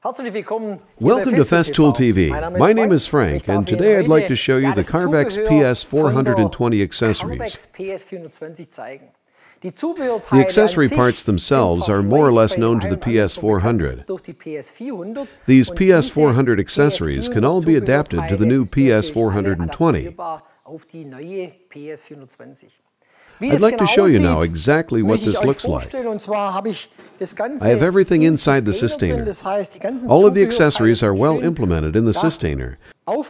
Welcome to Festool TV. My name is Frank, and today I'd like to show you the Carvex PS 420 accessories. The accessory parts themselves are more or less known to the PS 400. These PS 400 accessories can all be adapted to the new PS 420. I'd like to show you now exactly what this looks like. I have everything inside the sustainer. All of the accessories are well implemented in the sustainer so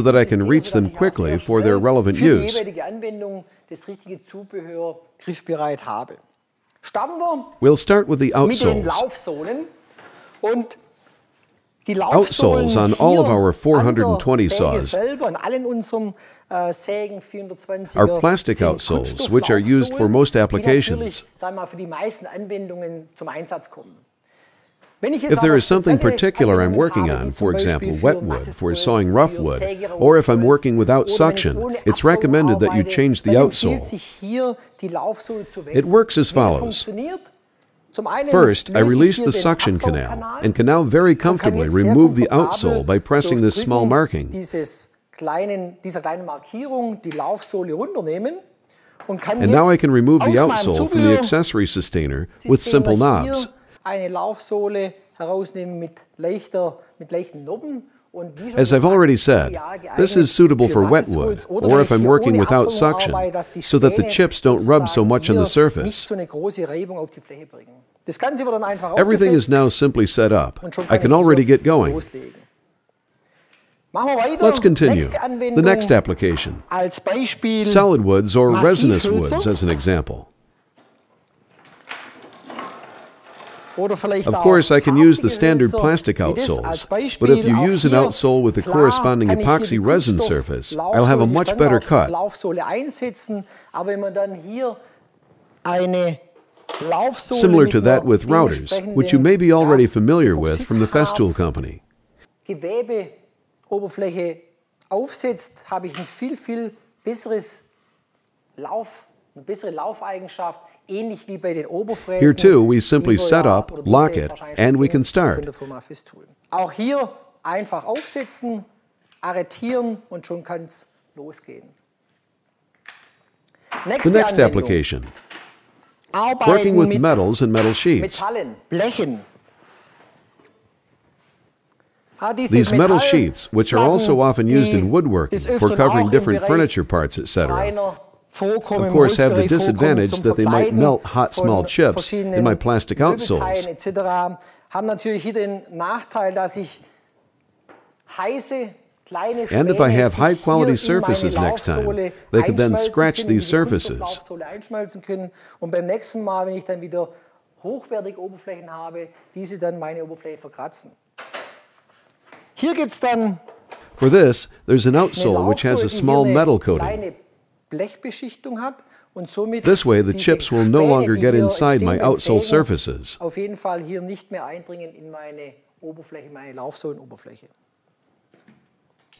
that I can reach them quickly for their relevant use. We'll start with the outsoles. Outsoles on all of our 420 saws are plastic outsoles, which are used for most applications. If there is something particular I'm working on, for example wet wood for sawing rough wood, or if I'm working without suction, it's recommended that you change the outsole. It works as follows. First, I release the suction canal and can now very comfortably remove the outsole by pressing this small marking. And now I can remove the outsole from the accessory sustainer with simple knobs. As I've already said, this is suitable for wet wood, or if I'm working without suction, so that the chips don't rub so much on the surface. Everything is now simply set up. I can already get going. Let's continue. The next application. Solid woods or resinous woods as an example. Of course, I can use the standard plastic outsoles, but if you use an outsole with a corresponding epoxy resin surface, I'll have a much better cut. Similar to that with routers, which you may be already familiar with from the Festool company. Here too, we simply set up, lock it, and we can start. The next application. Working with metals and metal sheets. These metal sheets, which are also often used in woodworking for covering different furniture parts, etc., of course have the disadvantage that they might melt hot small chips in my plastic outsoles. And if I have high quality surfaces next time, they could then scratch these surfaces. For this, there's an outsole which has a small metal coating. This way, the chips will no longer get inside my outsole surfaces.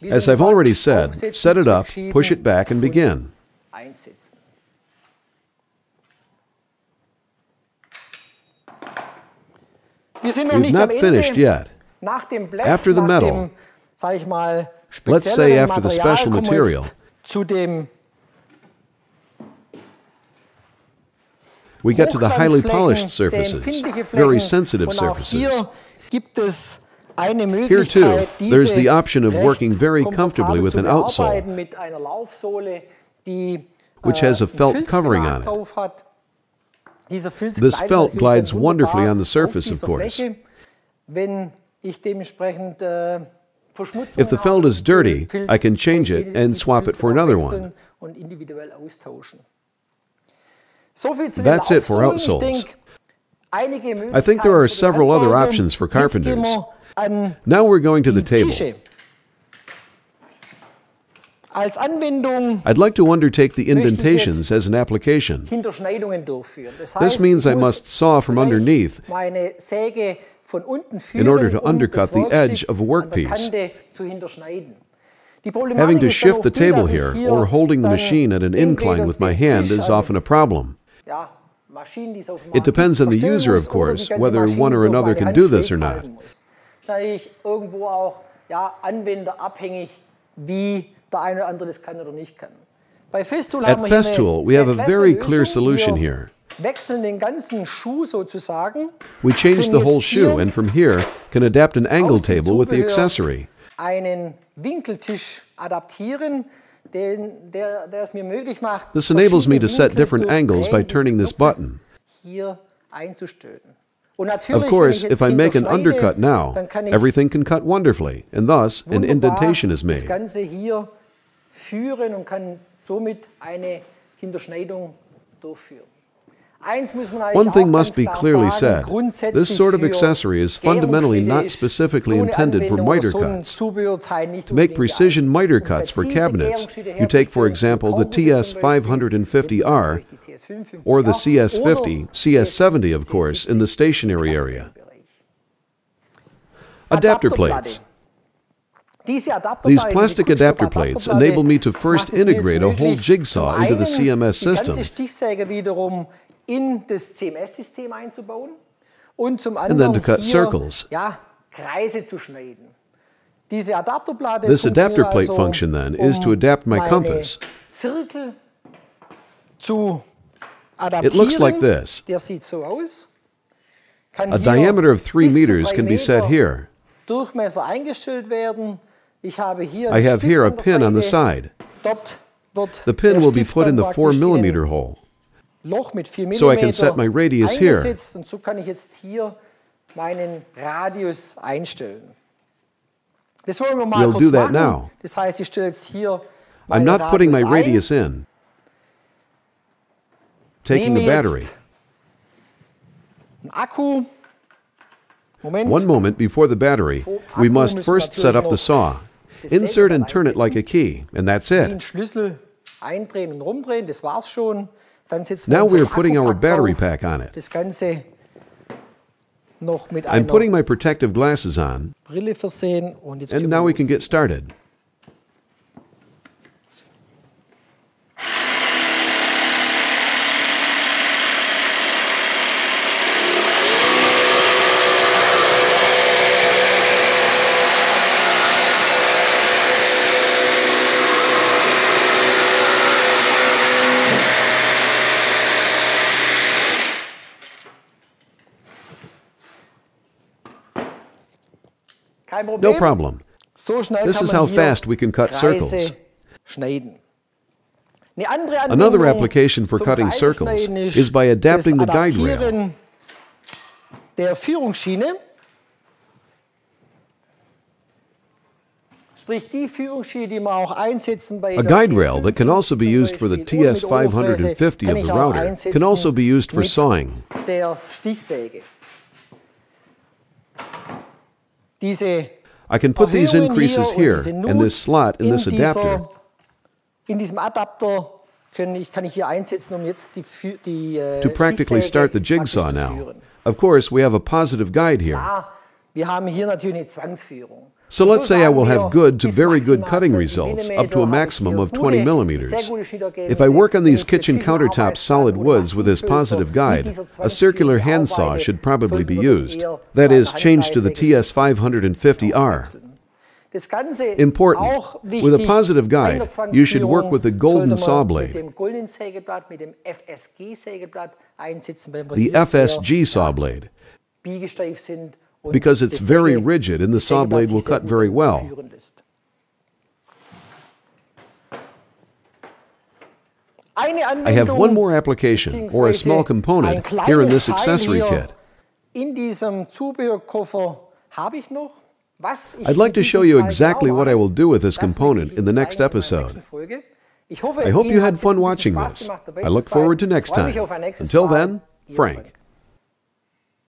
As I've already said, set it up, push it back, and begin. We've not finished yet. After the metal, let's say after the special material, we get to the highly polished surfaces, very sensitive surfaces. Here too, there's the option of working very comfortably with an outsole, which has a felt covering on it. This felt glides wonderfully on the surface, of course. If the felt is dirty, I can change it and swap it for another one. That's it for outsoles. I think there are several other options for carpenters. Now we're going to the table. I'd like to undertake the indentations as an application. This means I must saw from underneath in order to undercut the edge of a workpiece. Having to shift the table here or holding the machine at an incline with my hand is often a problem. It depends on the user, of course, whether one or another can do this or not. At Festool, we have a very clear solution here. We change the whole shoe and from here can adapt an angle table with the accessory. This enables me to set different angles by turning this button. Of course, if I make an undercut now, everything can cut wonderfully, and thus an indentation is made. One thing must be clearly said. This sort of accessory is fundamentally not specifically intended for miter cuts. To make precision miter cuts for cabinets, you take, for example, the TS550R or the CS50, CS70, of course, in the stationary area. Adapter plates. These plastic adapter plates enable me to first integrate a whole jigsaw into the CMS system, and then to cut circles. This adapter plate function, then, is to adapt my compass. It looks like this. A diameter of 3 meters can be set here. I have here a pin on the side. The pin will be put in the 4 millimeter hole. So I can set my radius here. We'll do that now. I'm not putting my radius in. Taking the battery. One moment before the battery, we must first set up the saw. Insert and turn it like a key, and that's it. Now we are putting our battery pack on it. I'm putting my protective glasses on, and now we can get started. No problem. This is how fast we can cut circles. Another application for cutting circles is by adapting the guide rail. A guide rail that can also be used for the TS550 of the router can also be used for sawing. I can put these increases here and this slot in this adapter. To practically start the jigsaw now. Of course, we have a positive guide here. So let's say I will have good to very good cutting results up to a maximum of 20 millimeters. If I work on these kitchen countertop solid woods with this positive guide, a circular handsaw should probably be used. That is, changed to the TS550R. Important, with a positive guide, you should work with the golden saw blade. The FSG saw blade. Because it's very rigid and the saw blade will cut very well. I have one more application, or a small component, here in this accessory kit. I'd like to show you exactly what I will do with this component in the next episode. I hope you had fun watching this. I look forward to next time. Until then, Frank.